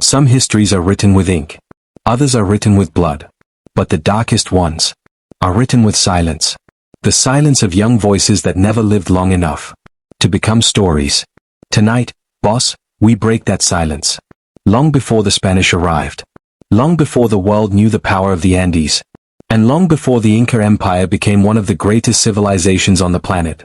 Some histories are written with ink. Others are written with blood. But the darkest ones are written with silence. The silence of young voices that never lived long enough to become stories. Tonight, boss, we break that silence. Long before the Spanish arrived. Long before the world knew the power of the Andes. And long before the Inca Empire became one of the greatest civilizations on the planet.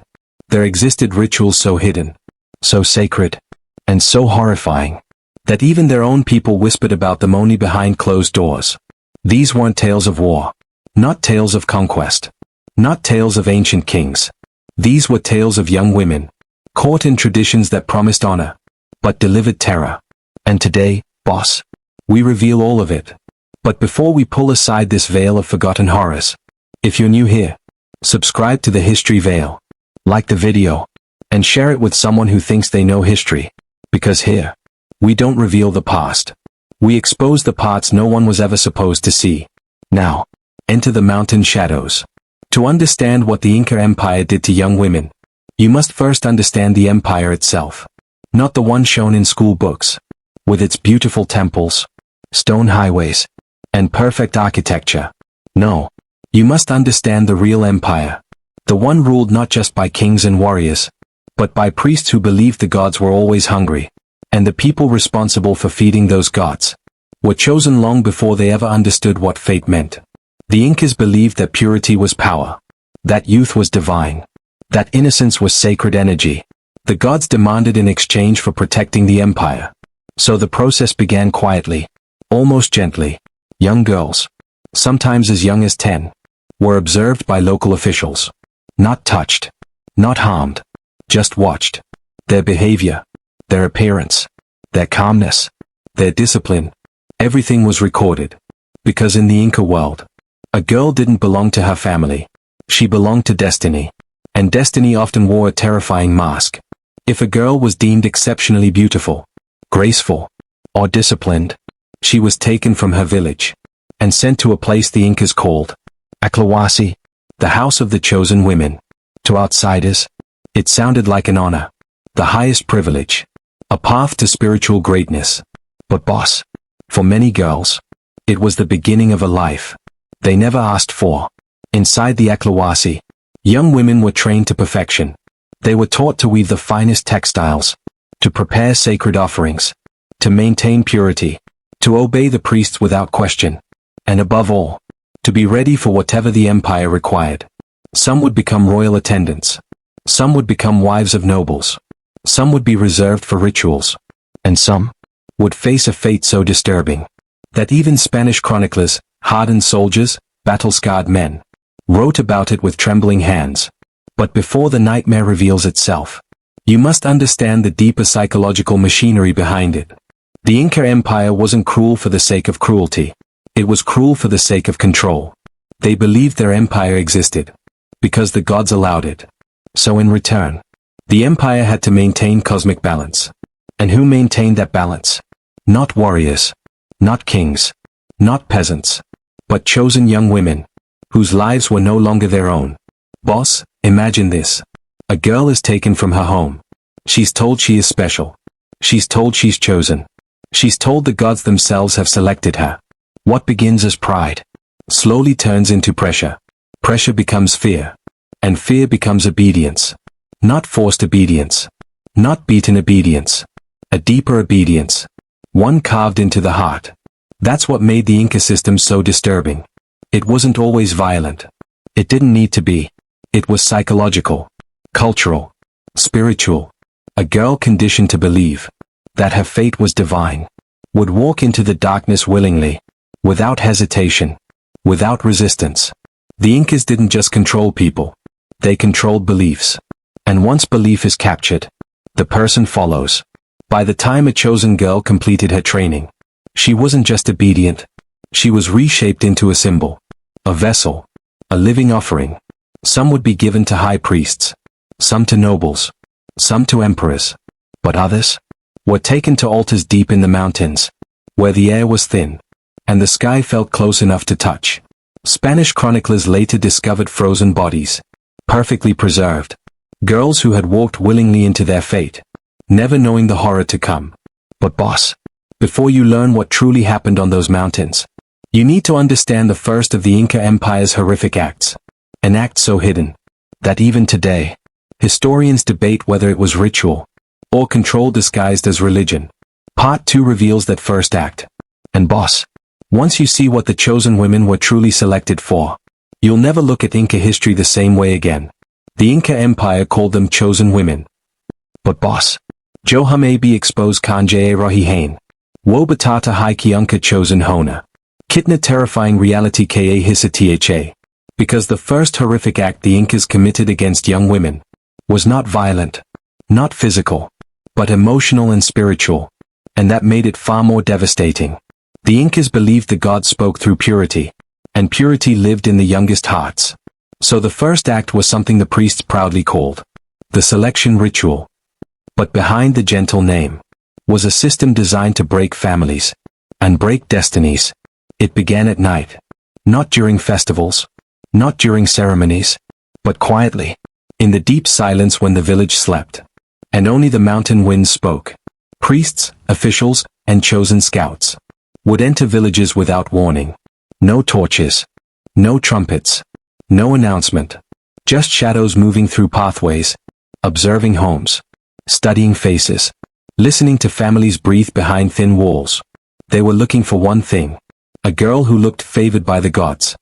There existed rituals so hidden, so sacred, and so horrifying, that even their own people whispered about them only behind closed doors. These weren't tales of war. Not tales of conquest. Not tales of ancient kings. These were tales of young women, caught in traditions that promised honor, but delivered terror. And today, boss, we reveal all of it. But before we pull aside this veil of forgotten horrors, if you're new here, subscribe to the History Veil, like the video, and share it with someone who thinks they know history. Because here, we don't reveal the past. We expose the parts no one was ever supposed to see. Now, enter the mountain shadows. To understand what the Inca Empire did to young women, you must first understand the empire itself. Not the one shown in school books, with its beautiful temples, stone highways, and perfect architecture. No, you must understand the real empire. The one ruled not just by kings and warriors, but by priests who believed the gods were always hungry, and the people responsible for feeding those gods were chosen long before they ever understood what fate meant. The Incas believed that purity was power, that youth was divine, that innocence was sacred energy. The gods demanded in exchange for protecting the empire. So the process began quietly, almost gently. Young girls, sometimes as young as 10, were observed by local officials. Not touched, not harmed, just watched. Their behavior, their appearance, their calmness, their discipline, everything was recorded. Because in the Inca world, a girl didn't belong to her family. She belonged to destiny. And destiny often wore a terrifying mask. If a girl was deemed exceptionally beautiful, graceful, or disciplined, she was taken from her village and sent to a place the Incas called Aclawasi, the house of the chosen women. To outsiders, it sounded like an honor, the highest privilege, a path to spiritual greatness. But boss, for many girls, it was the beginning of a life they never asked for. Inside the Aclawasi, young women were trained to perfection. They were taught to weave the finest textiles, to prepare sacred offerings, to maintain purity, to obey the priests without question, and above all, to be ready for whatever the empire required. Some would become royal attendants. Some would become wives of nobles. Some would be reserved for rituals. And some would face a fate so disturbing that even Spanish chroniclers, hardened soldiers, battle-scarred men, wrote about it with trembling hands. But before the nightmare reveals itself, you must understand the deeper psychological machinery behind it. The Inca Empire wasn't cruel for the sake of cruelty. It was cruel for the sake of control. They believed their empire existed because the gods allowed it. So in return, the empire had to maintain cosmic balance. And who maintained that balance? Not warriors, not kings, not peasants, but chosen young women, whose lives were no longer their own. Boss, imagine this. A girl is taken from her home. She's told she is special. She's told she's chosen. She's told the gods themselves have selected her. What begins as pride slowly turns into pressure. Pressure becomes fear. And fear becomes obedience. Not forced obedience. Not beaten obedience. A deeper obedience. One carved into the heart. That's what made the Inca system so disturbing. It wasn't always violent. It didn't need to be. It was psychological, cultural, spiritual. A girl conditioned to believe that her fate was divine would walk into the darkness willingly, without hesitation, without resistance. The Incas didn't just control people. They controlled beliefs. And once belief is captured, the person follows. By the time a chosen girl completed her training, she wasn't just obedient. She was reshaped into a symbol, a vessel, a living offering. Some would be given to high priests, some to nobles, some to emperors, but others were taken to altars deep in the mountains, where the air was thin, and the sky felt close enough to touch. Spanish chroniclers later discovered frozen bodies, perfectly preserved, girls who had walked willingly into their fate, never knowing the horror to come. But boss, Before you learn what truly happened on those mountains, you need to understand the first of the Inca Empire's horrific acts. An act so hidden that even today, historians debate whether it was ritual or control disguised as religion. Part 2 reveals that first act. And boss, once you see what the chosen women were truly selected for, you'll never look at Inca history the same way again. The Inca Empire called them chosen women. But boss, Johame be exposed kanje rohihain. Wo batata hai kiunka chosen hona. Kitna terrifying reality ka hisatha. Because the first horrific act the Incas committed against young women was not violent, not physical, but emotional and spiritual, and that made it far more devastating. The Incas believed the gods spoke through purity, and purity lived in the youngest hearts. So the first act was something the priests proudly called the selection ritual. But behind the gentle name was a system designed to break families and break destinies. It began at night, not during festivals, not during ceremonies, but quietly, in the deep silence when the village slept, and only the mountain winds spoke. Priests, officials, and chosen scouts would enter villages without warning. No torches, no trumpets, no announcement, just shadows moving through pathways, observing homes, studying faces, listening to families breathe behind thin walls. They were looking for one thing, a girl who looked favored by the gods.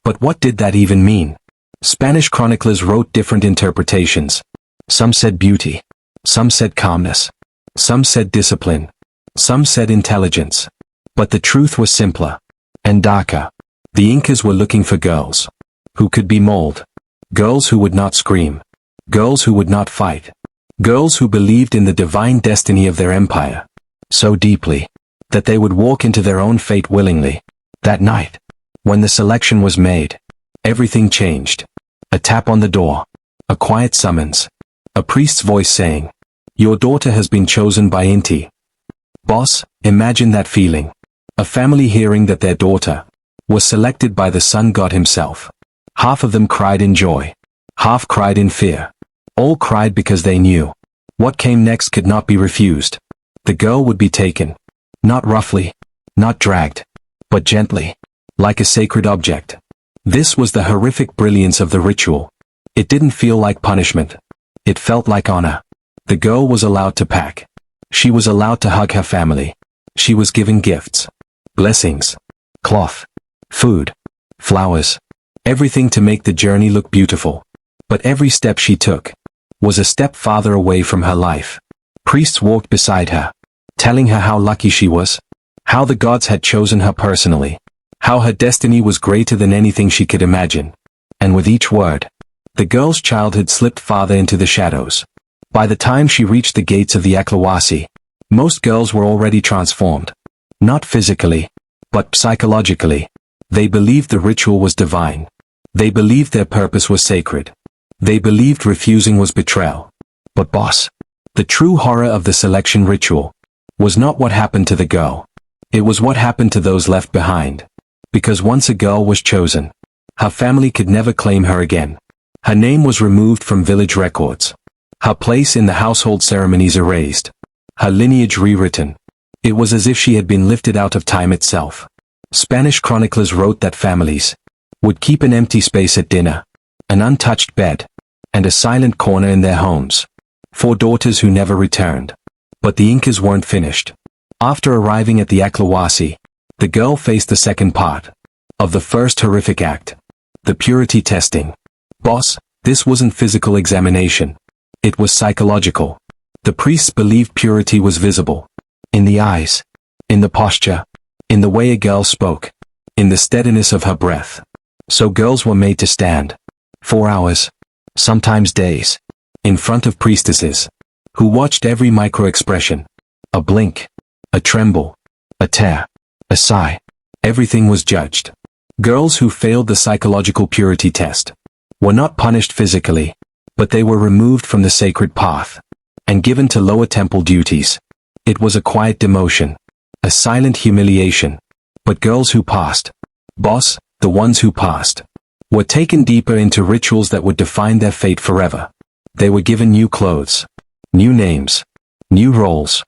But what did that even mean? Spanish chroniclers wrote different interpretations. Some said beauty, some said calmness, some said discipline, some said intelligence. But the truth was simpler and darker. The Incas were looking for girls who could be molded, girls who would not scream, girls who would not fight, girls who believed in the divine destiny of their empire so deeply that they would walk into their own fate willingly. That night, when the selection was made, everything changed. A tap on the door, a quiet summons, a priest's voice saying, "Your daughter has been chosen by Inti." Boss, imagine that feeling. A family hearing that their daughter was selected by the sun god himself. Half of them cried in joy, half cried in fear. All cried because they knew what came next could not be refused. The girl would be taken, not roughly, not dragged, but gently, like a sacred object. This was the horrific brilliance of the ritual. It didn't feel like punishment. It felt like honor. The girl was allowed to pack. She was allowed to hug her family. She was given gifts, blessings, cloth, food, flowers, everything to make the journey look beautiful. But every step she took was a step farther away from her life. Priests walked beside her, telling her how lucky she was, how the gods had chosen her personally, how her destiny was greater than anything she could imagine. And with each word, the girl's childhood slipped farther into the shadows. By the time she reached the gates of the Aklawasi, most girls were already transformed. Not physically, but psychologically. They believed the ritual was divine. They believed their purpose was sacred. They believed refusing was betrayal. But boss, the true horror of the selection ritual was not what happened to the girl. It was what happened to those left behind. Because once a girl was chosen, her family could never claim her again. Her name was removed from village records. Her place in the household ceremonies erased. Her lineage rewritten. It was as if she had been lifted out of time itself. Spanish chroniclers wrote that families would keep an empty space at dinner, an untouched bed, and a silent corner in their homes for daughters who never returned. But the Incas weren't finished. After arriving at the Aklawasi, the girl faced the second part of the first horrific act, the purity testing. Boss, this wasn't physical examination. It was psychological. The priests believed purity was visible. In the eyes, in the posture, in the way a girl spoke, in the steadiness of her breath. So girls were made to stand 4 hours, sometimes days, in front of priestesses, who watched every micro-expression. A blink, a tremble, a tear, a sigh. Everything was judged. Girls who failed the psychological purity test were not punished physically, but they were removed from the sacred path and given to lower temple duties. It was a quiet demotion, a silent humiliation. But girls who passed, boss, the ones who passed, were taken deeper into rituals that would define their fate forever. They were given new clothes, new names, new roles.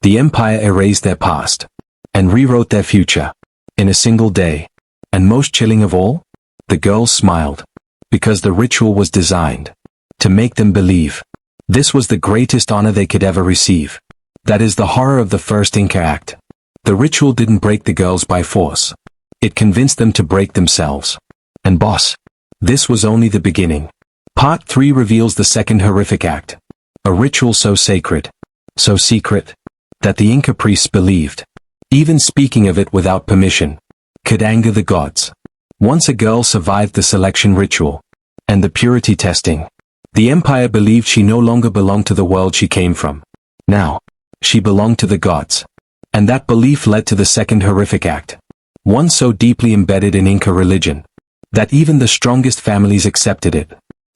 The empire erased their past and rewrote their future in a single day. And most chilling of all, the girls smiled because the ritual was designed to make them believe this was the greatest honor they could ever receive. That is the horror of the first Inca act. The ritual didn't break the girls by force. It convinced them to break themselves. And boss, this was only the beginning. Part 3 reveals the second horrific act. A ritual so sacred, so secret, that the Inca priests believed even speaking of it without permission could anger the gods. Once a girl survived the selection ritual and the purity testing, the empire believed she no longer belonged to the world she came from. Now, she belonged to the gods. And that belief led to the second horrific act, one so deeply embedded in Inca religion that even the strongest families accepted it,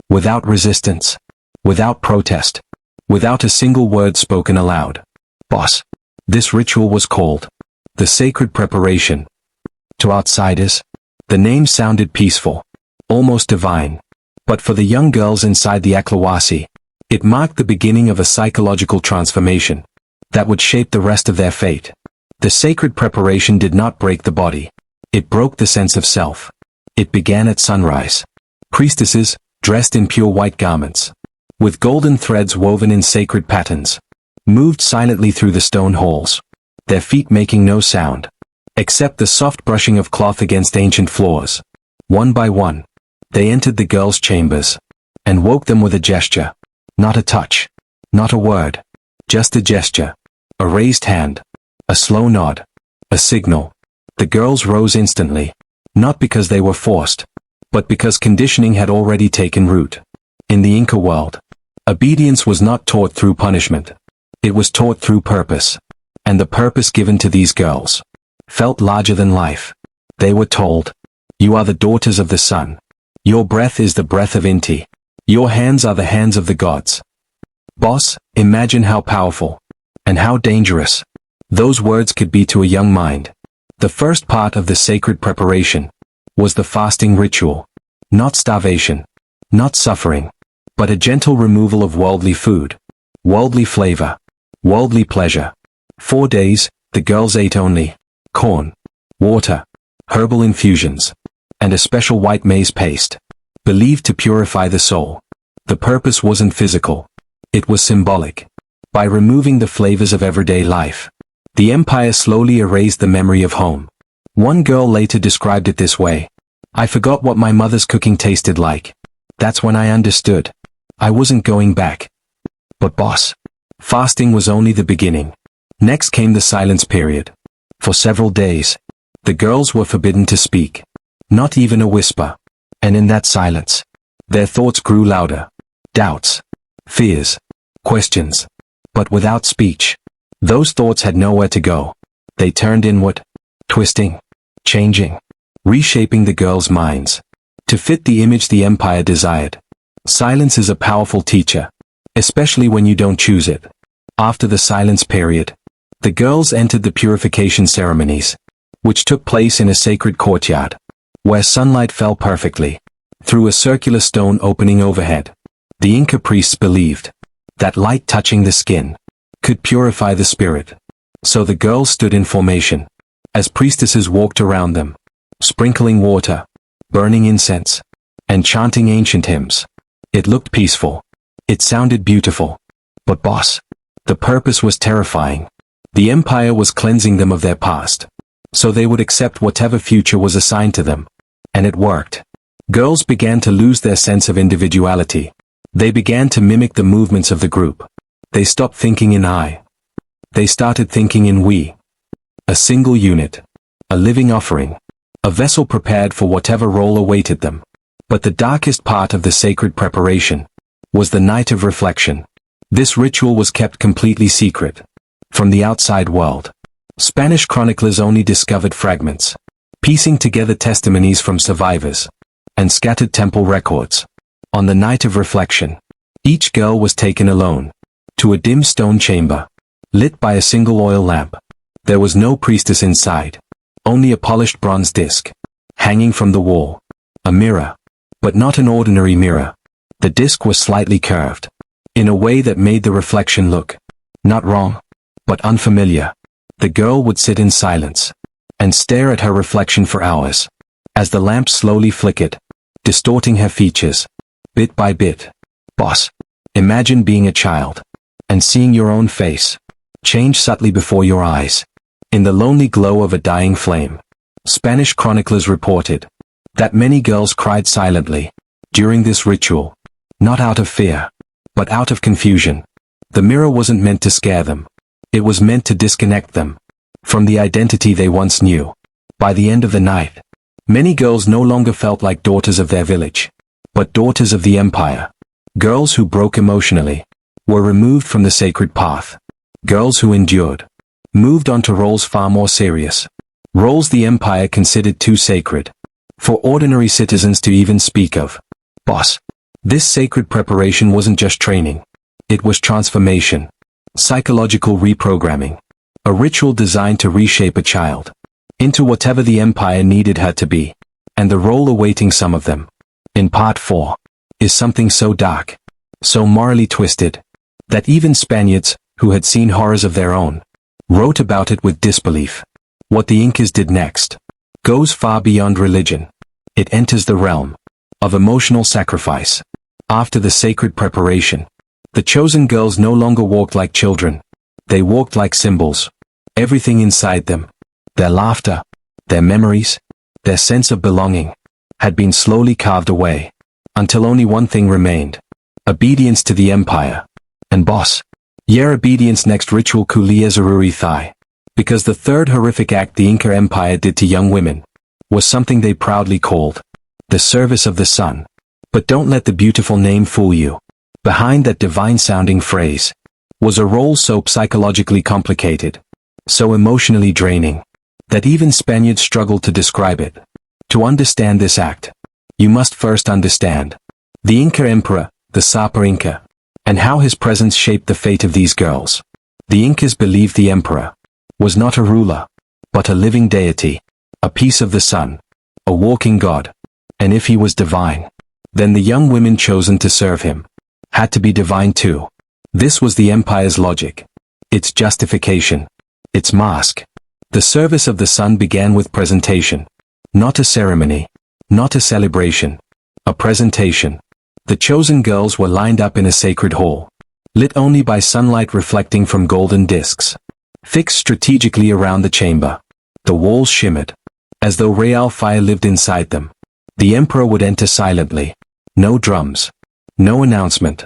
without resistance, without protest, without a single word spoken aloud. Boss, this ritual was called the sacred preparation. To outsiders, the name sounded peaceful, almost divine, but for the young girls inside the Aklawasi, it marked the beginning of a psychological transformation that would shape the rest of their fate. The sacred preparation did not break the body. It broke the sense of self. It began at sunrise. Priestesses, dressed in pure white garments, with golden threads woven in sacred patterns, moved silently through the stone halls, their feet making no sound, except the soft brushing of cloth against ancient floors. One by one, they entered the girls' chambers, and woke them with a gesture. Not a touch, not a word, just a gesture. A raised hand, a slow nod, a signal. The girls rose instantly, not because they were forced, but because conditioning had already taken root. In the Inca world, obedience was not taught through punishment. It was taught through purpose. And the purpose given to these girls felt larger than life. They were told, "You are the daughters of the sun. Your breath is the breath of Inti. Your hands are the hands of the gods." Boss, imagine how powerful and how dangerous those words could be to a young mind. The first part of the sacred preparation was the fasting ritual. Not starvation, not suffering, but a gentle removal of worldly food, worldly flavor, worldly pleasure. 4 days, the girls ate only corn, water, herbal infusions, and a special white maize paste, believed to purify the soul. The purpose wasn't physical. It was symbolic. By removing the flavors of everyday life, the empire slowly erased the memory of home. One girl later described it this way: "I forgot what my mother's cooking tasted like. That's when I understood I wasn't going back." But boss, fasting was only the beginning. Next came the silence period. For several days, the girls were forbidden to speak, not even a whisper. And in that silence, their thoughts grew louder. Doubts, fears, questions. But without speech, those thoughts had nowhere to go. They turned inward, twisting, changing, reshaping the girls' minds to fit the image the empire desired. Silence is a powerful teacher, especially when you don't choose it. After the silence period, the girls entered the purification ceremonies, which took place in a sacred courtyard, where sunlight fell perfectly through a circular stone opening overhead. The Inca priests believed that light touching the skin could purify the spirit. So the girls stood in formation, as priestesses walked around them, sprinkling water, burning incense, and chanting ancient hymns. It looked peaceful. It sounded beautiful. But boss, the purpose was terrifying. The empire was cleansing them of their past, so they would accept whatever future was assigned to them. And it worked. Girls began to lose their sense of individuality. They began to mimic the movements of the group. They stopped thinking in I. They started thinking in we. A single unit. A living offering. A vessel prepared for whatever role awaited them. But the darkest part of the sacred preparation was the night of reflection. This ritual was kept completely secret from the outside world. Spanish chroniclers only discovered fragments, piecing together testimonies from survivors and scattered temple records. On the night of reflection, each girl was taken alone to a dim stone chamber, lit by a single oil lamp. There was no priestess inside, only a polished bronze disc hanging from the wall. A mirror, but not an ordinary mirror. The disc was slightly curved, in a way that made the reflection look not wrong, but unfamiliar. The girl would sit in silence and stare at her reflection for hours, as the lamp slowly flickered, distorting her features, bit by bit. Boss, imagine being a child and seeing your own face change subtly before your eyes, in the lonely glow of a dying flame. Spanish chroniclers reported that many girls cried silently during this ritual, not out of fear, but out of confusion. The mirror wasn't meant to scare them. It was meant to disconnect them from the identity they once knew. By the end of the night, many girls no longer felt like daughters of their village, but daughters of the empire. Girls who broke emotionally were removed from the sacred path. Girls who endured moved on to roles far more serious, roles the empire considered too sacred for ordinary citizens to even speak of. Boss, this sacred preparation wasn't just training. It was transformation, psychological reprogramming, a ritual designed to reshape a child into whatever the empire needed her to be, and the role awaiting some of them, in part 4, is something so dark, so morally twisted, that even Spaniards, who had seen horrors of their own, wrote about it with disbelief. What the Incas did next goes far beyond religion. It enters the realm of emotional sacrifice. After the sacred preparation, the chosen girls no longer walked like children. They walked like symbols. Everything inside them, their laughter, their memories, their sense of belonging, had been slowly carved away, until only one thing remained: obedience to the empire. And boss, yeah, obedience. Next ritual, Kulia Zaruri Thai. Because the third horrific act the Inca Empire did to young women was something they proudly called the service of the sun. But don't let the beautiful name fool you. Behind that divine-sounding phrase was a role so psychologically complicated, so emotionally draining, that even Spaniards struggled to describe it. To understand this act, you must first understand the Inca Emperor, the Sapa Inca, and how his presence shaped the fate of these girls. The Incas believed the emperor was not a ruler, but a living deity, a piece of the sun, a walking god. And if he was divine, then the young women chosen to serve him had to be divine too. This was the empire's logic, its justification, its mask. The service of the sun began with presentation. Not a ceremony, not a celebration, a presentation. The chosen girls were lined up in a sacred hall, lit only by sunlight reflecting from golden discs, fixed strategically around the chamber. The walls shimmered, as though real fire lived inside them. The emperor would enter silently. No drums, no announcement,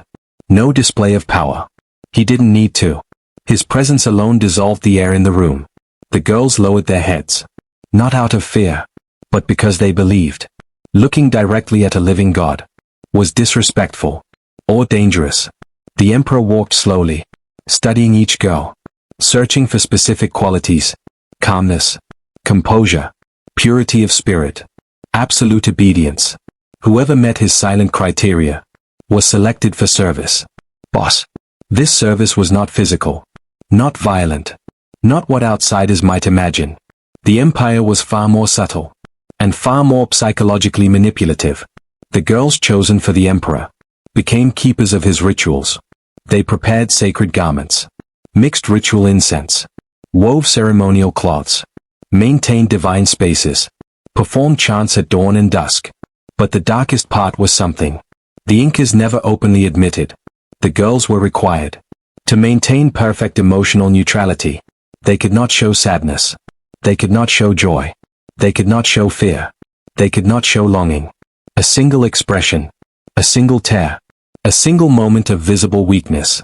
no display of power. He didn't need to. His presence alone dissolved the air in the room. The girls lowered their heads, not out of fear, but because they believed looking directly at a living god was disrespectful or dangerous. The emperor walked slowly, studying each girl, searching for specific qualities: calmness, composure, purity of spirit, absolute obedience. Whoever met his silent criteria was selected for service. Boss, this service was not physical, not violent, not what outsiders might imagine. The empire was far more subtle, and far more psychologically manipulative. The girls chosen for the emperor became keepers of his rituals. They prepared sacred garments, mixed ritual incense, wove ceremonial cloths, maintained divine spaces, performed chants at dawn and dusk. But the darkest part was something the Incas never openly admitted. The girls were required to maintain perfect emotional neutrality. They could not show sadness. They could not show joy. They could not show fear. They could not show longing. A single expression, a single tear, a single moment of visible weakness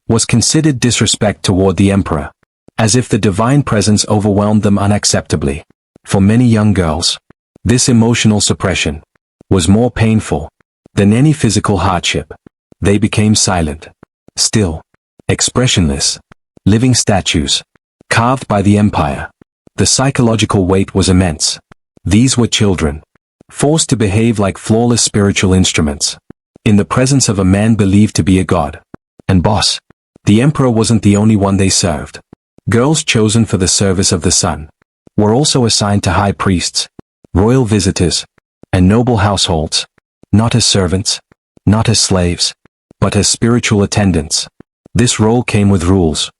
was considered disrespect toward the emperor, as if the divine presence overwhelmed them unacceptably. For many young girls, this emotional suppression was more painful than any physical hardship. They became silent, still, expressionless, living statues, carved by the empire. The psychological weight was immense. These were children, forced to behave like flawless spiritual instruments, in the presence of a man believed to be a god. And boss, the emperor wasn't the only one they served. Girls chosen for the service of the sun were also assigned to high priests, royal visitors, and noble households, not as servants, not as slaves, but as spiritual attendants. This role came with rules.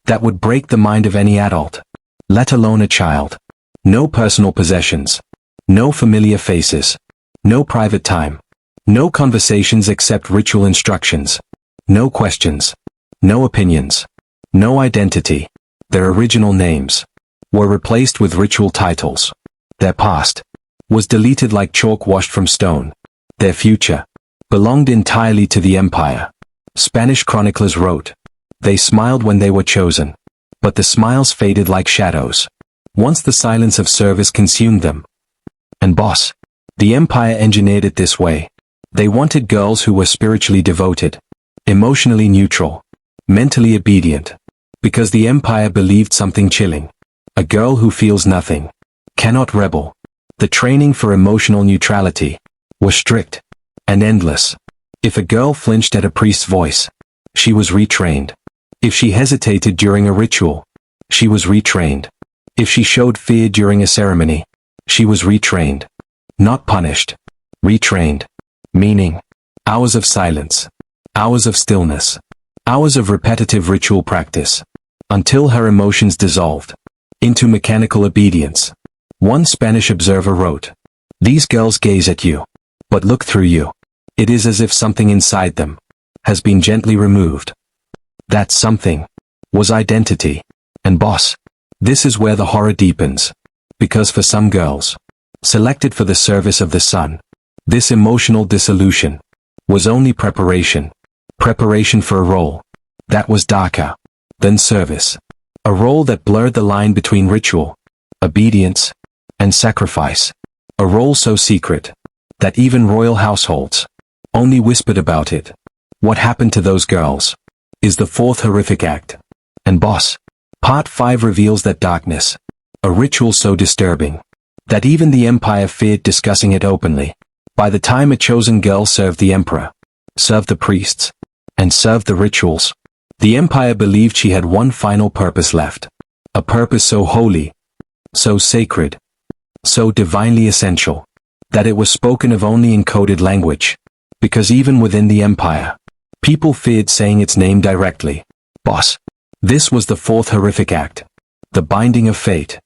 that would break the mind of any adult, let alone a child. No personal possessions. No familiar faces. No private time. No conversations except ritual instructions. No questions. No opinions. No identity. Their original names were replaced with ritual titles. Their past was deleted like chalk washed from stone. Their future belonged entirely to the empire. Spanish chroniclers wrote, "They smiled when they were chosen, but the smiles faded like shadows once the silence of service consumed them." And boss, the empire engineered it this way. They wanted girls who were spiritually devoted, emotionally neutral, mentally obedient, because the empire believed something chilling. A girl who feels nothing cannot rebel. The training for emotional neutrality was strict and endless. If a girl flinched at a priest's voice, she was retrained. If she hesitated during a ritual, she was retrained. If she showed fear during a ceremony, she was retrained. Not punished. Retrained. Meaning, hours of silence, hours of stillness, hours of repetitive ritual practice, until her emotions dissolved into mechanical obedience. One Spanish observer wrote, "These girls gaze at you, but look through you. It is as if something inside them has been gently removed." That something was identity. And boss, this is where the horror deepens. Because for some girls, selected for the service of the sun, this emotional dissolution was only preparation. Preparation for a role that was darker than service. A role that blurred the line between ritual, obedience, and sacrifice. A role so secret that even royal households only whispered about it. What happened to those girls is the fourth horrific act. And boss, Part 5 reveals that darkness, a ritual so disturbing that even the empire feared discussing it openly. By the time a chosen girl served the emperor, served the priests, and served the rituals, the empire believed she had one final purpose left. A purpose so holy, so sacred, so divinely essential, that it was spoken of only in coded language. Because even within the empire, people feared saying its name directly. Boss, this was the fourth horrific act. The binding of fate.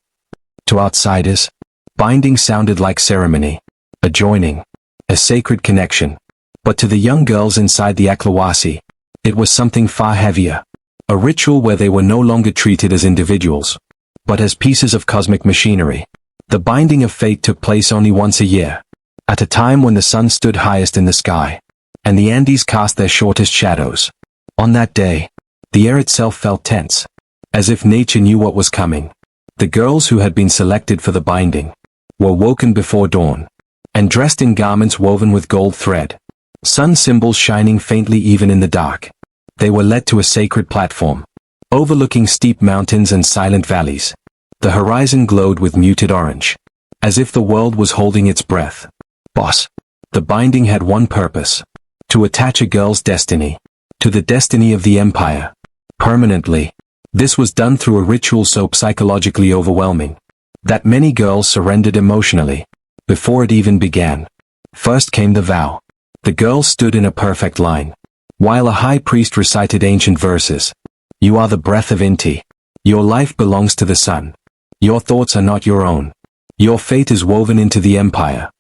To outsiders, binding sounded like ceremony, a joining, a sacred connection. But to the young girls inside the Aklawasi, it was something far heavier. A ritual where they were no longer treated as individuals, but as pieces of cosmic machinery. The binding of fate took place only once a year, at a time when the sun stood highest in the sky, and the Andes cast their shortest shadows. On that day, the air itself felt tense, as if nature knew what was coming. The girls who had been selected for the binding were woken before dawn, and dressed in garments woven with gold thread, sun symbols shining faintly even in the dark. They were led to a sacred platform, overlooking steep mountains and silent valleys. The horizon glowed with muted orange, as if the world was holding its breath. Boss, the binding had one purpose: to attach a girl's destiny to the destiny of the empire, permanently. This was done through a ritual so psychologically overwhelming that many girls surrendered emotionally before it even began. First came the vow. The girls stood in a perfect line, while a high priest recited ancient verses. "You are the breath of Inti. Your life belongs to the sun. Your thoughts are not your own. Your fate is woven into the empire."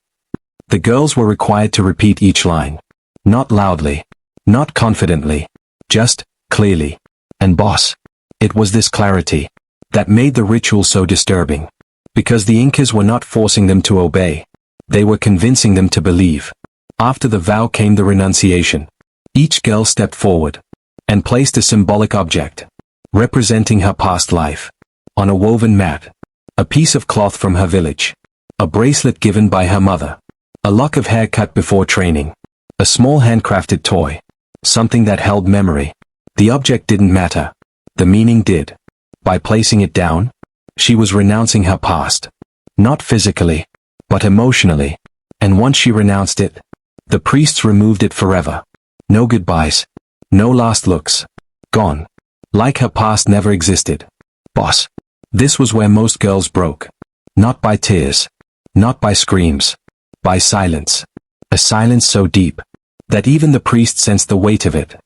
The girls were required to repeat each line. Not loudly, not confidently, just clearly. And boss, it was this clarity that made the ritual so disturbing. Because the Incas were not forcing them to obey, they were convincing them to believe. After the vow came the renunciation. Each girl stepped forward and placed a symbolic object, representing her past life, on a woven mat. A piece of cloth from her village, a bracelet given by her mother, a lock of hair cut before training, a small handcrafted toy, something that held memory. The object didn't matter. The meaning did. By placing it down, she was renouncing her past. Not physically, but emotionally. And once she renounced it, the priests removed it forever. No goodbyes. No last looks. Gone. Like her past never existed. Boss, this was where most girls broke. Not by tears. Not by screams. By silence. A silence so deep that even the priest sensed the weight of it.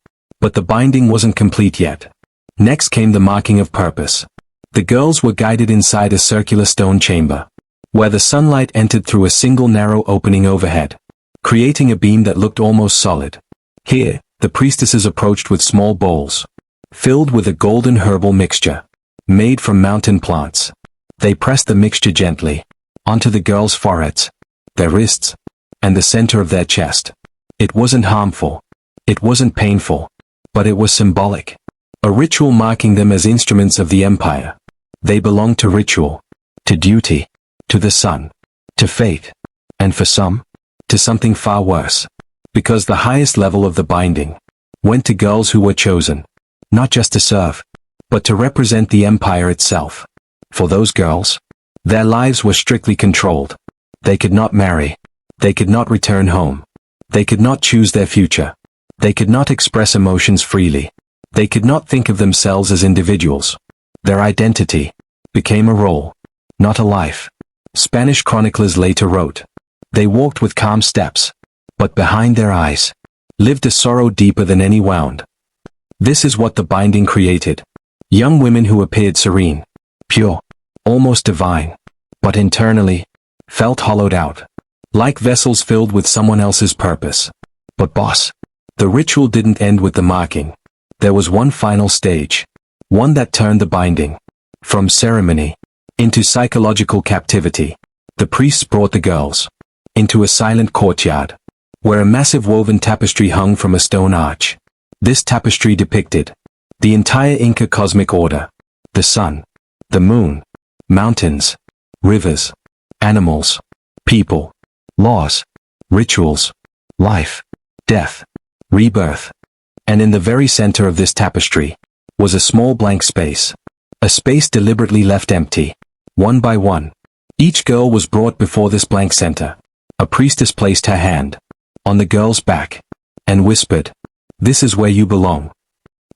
But the binding wasn't complete yet. Next came the marking of purpose. The girls were guided inside a circular stone chamber, where the sunlight entered through a single narrow opening overhead, creating a beam that looked almost solid. Here, the priestesses approached with small bowls, filled with a golden herbal mixture, made from mountain plants. They pressed the mixture gently, onto the girls' foreheads, their wrists, and the center of their chest. It wasn't harmful. It wasn't painful. But it was symbolic. A ritual marking them as instruments of the empire. They belonged to ritual, to duty, to the sun, to fate, and for some, to something far worse. Because the highest level of the binding went to girls who were chosen, not just to serve, but to represent the empire itself. For those girls, their lives were strictly controlled. They could not marry. They could not return home. They could not choose their future. They could not express emotions freely. They could not think of themselves as individuals. Their identity became a role, not a life. Spanish chroniclers later wrote, "They walked with calm steps, but behind their eyes lived a sorrow deeper than any wound." This is what the binding created. Young women who appeared serene, pure, almost divine, but internally felt hollowed out, like vessels filled with someone else's purpose. But boss, the ritual didn't end with the marking. There was one final stage, one that turned the binding from ceremony into psychological captivity. The priests brought the girls into a silent courtyard, where a massive woven tapestry hung from a stone arch. This tapestry depicted the entire Inca cosmic order: the sun, the moon, mountains, rivers, animals, people, laws, rituals, life, death, rebirth. And in the very center of this tapestry was a small blank space. A space deliberately left empty. One by one, each girl was brought before this blank center. A priestess placed her hand on the girl's back and whispered, "This is where you belong.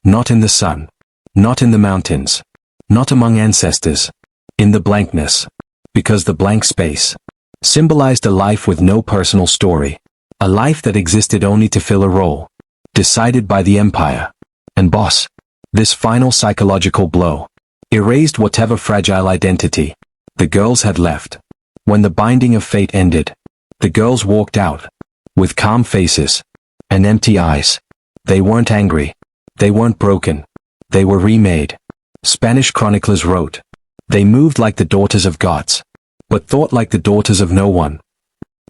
Not in the sun, not in the mountains, not among ancestors, in the blankness." Because the blank space symbolized a life with no personal story, a life that existed only to fill a role decided by the empire. And boss, this final psychological blow erased whatever fragile identity the girls had left. When the binding of fate ended, the girls walked out with calm faces and empty eyes. They weren't angry. They weren't broken. They were remade. Spanish chroniclers wrote, "They moved like the daughters of gods, but thought like the daughters of no one."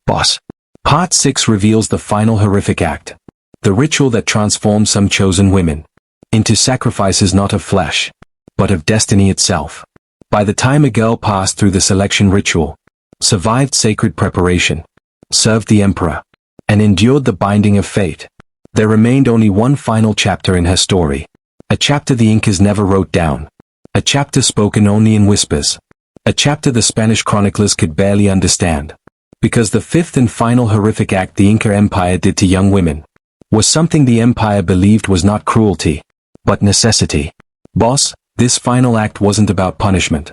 Boss. Part 6 reveals the final horrific act. The ritual that transformed some chosen women into sacrifices not of flesh, but of destiny itself. By the time a girl passed through the selection ritual, survived sacred preparation, served the emperor, and endured the binding of fate, there remained only one final chapter in her story. A chapter the Incas never wrote down. A chapter spoken only in whispers. A chapter the Spanish chroniclers could barely understand. Because the fifth and final horrific act the Inca Empire did to young women was something the empire believed was not cruelty, but necessity. Boss, this final act wasn't about punishment.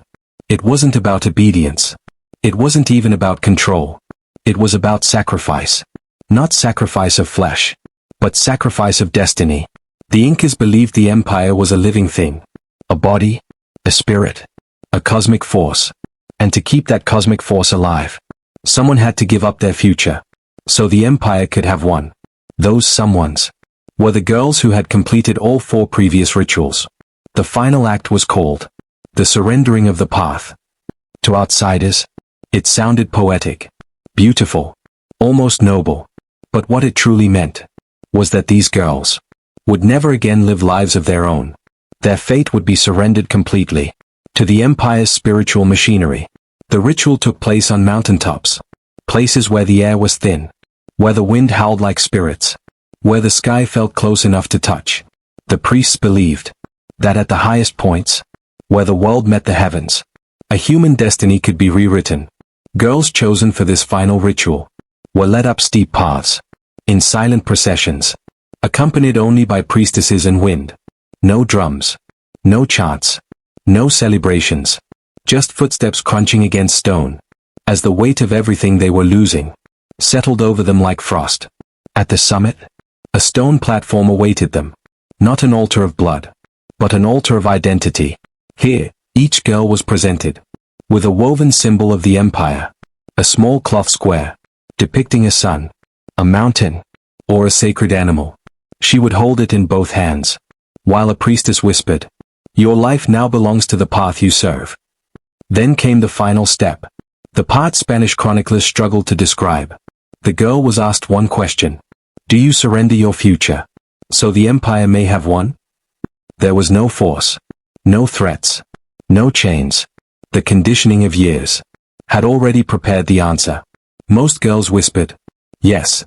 It wasn't about obedience. It wasn't even about control. It was about sacrifice. Not sacrifice of flesh, but sacrifice of destiny. The Incas believed the empire was a living thing, a body, a spirit, a cosmic force. And to keep that cosmic force alive, someone had to give up their future, so the empire could have one. Those someones were the girls who had completed all 4 previous rituals. The final act was called the surrendering of the path. To outsiders, it sounded poetic, beautiful, almost noble. But what it truly meant was that these girls would never again live lives of their own. Their fate would be surrendered completely to the empire's spiritual machinery. The ritual took place on mountaintops, places where the air was thin, where the wind howled like spirits, where the sky felt close enough to touch. The priests believed that at the highest points, where the world met the heavens, a human destiny could be rewritten. Girls chosen for this final ritual were led up steep paths, in silent processions, accompanied only by priestesses and wind. No drums, no chants, no celebrations, just footsteps crunching against stone, as the weight of everything they were losing settled over them like frost. At the summit, a stone platform awaited them, not an altar of blood, but an altar of identity. Here, each girl was presented with a woven symbol of the empire, a small cloth square, depicting a sun, a mountain, or a sacred animal. She would hold it in both hands, while a priestess whispered, "Your life now belongs to the path you serve." Then came the final step, the part Spanish chroniclers struggled to describe. The girl was asked one question: do you surrender your future, so the empire may have one? There was no force, no threats, no chains. The conditioning of years had already prepared the answer. Most girls whispered, yes,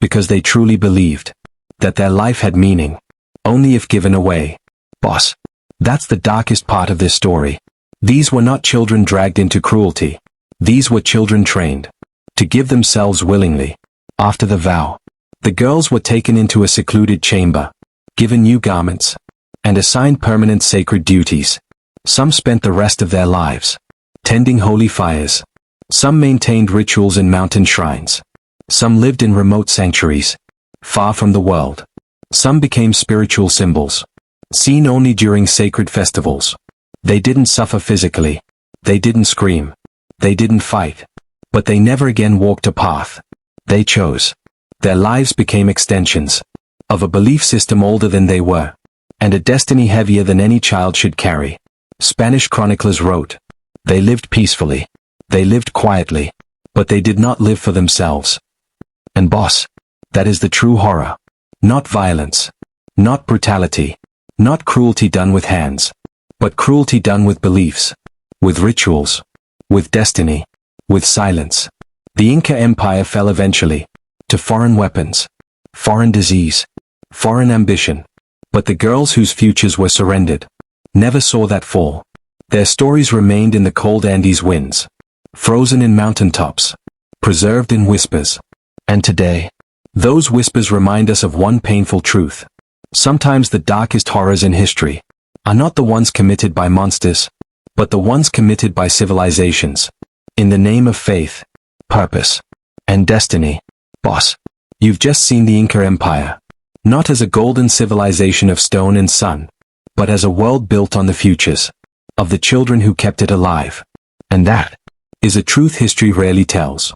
because they truly believed that their life had meaning, only if given away. Boss, that's the darkest part of this story. These were not children dragged into cruelty. These were children trained to give themselves willingly. After the vow, the girls were taken into a secluded chamber, given new garments, and assigned permanent sacred duties. Some spent the rest of their lives tending holy fires. Some maintained rituals in mountain shrines. Some lived in remote sanctuaries, far from the world. Some became spiritual symbols, seen only during sacred festivals. They didn't suffer physically. They didn't scream. They didn't fight. But they never again walked a path they chose. Their lives became extensions of a belief system older than they were, and a destiny heavier than any child should carry. Spanish chroniclers wrote, they lived peacefully. They lived quietly. But they did not live for themselves. And boss, that is the true horror. Not violence. Not brutality. Not cruelty done with hands. But cruelty done with beliefs. With rituals. With destiny. With silence. The Inca Empire fell eventually. To foreign weapons. Foreign disease. Foreign ambition. But the girls whose futures were surrendered never saw that fall. Their stories remained in the cold Andes winds. Frozen in mountaintops. Preserved in whispers. And today, those whispers remind us of one painful truth. Sometimes the darkest horrors in history are not the ones committed by monsters, but the ones committed by civilizations. In the name of faith, purpose, and destiny. Boss, you've just seen the Inca Empire. Not as a golden civilization of stone and sun, but as a world built on the futures of the children who kept it alive. And that is a truth history rarely tells.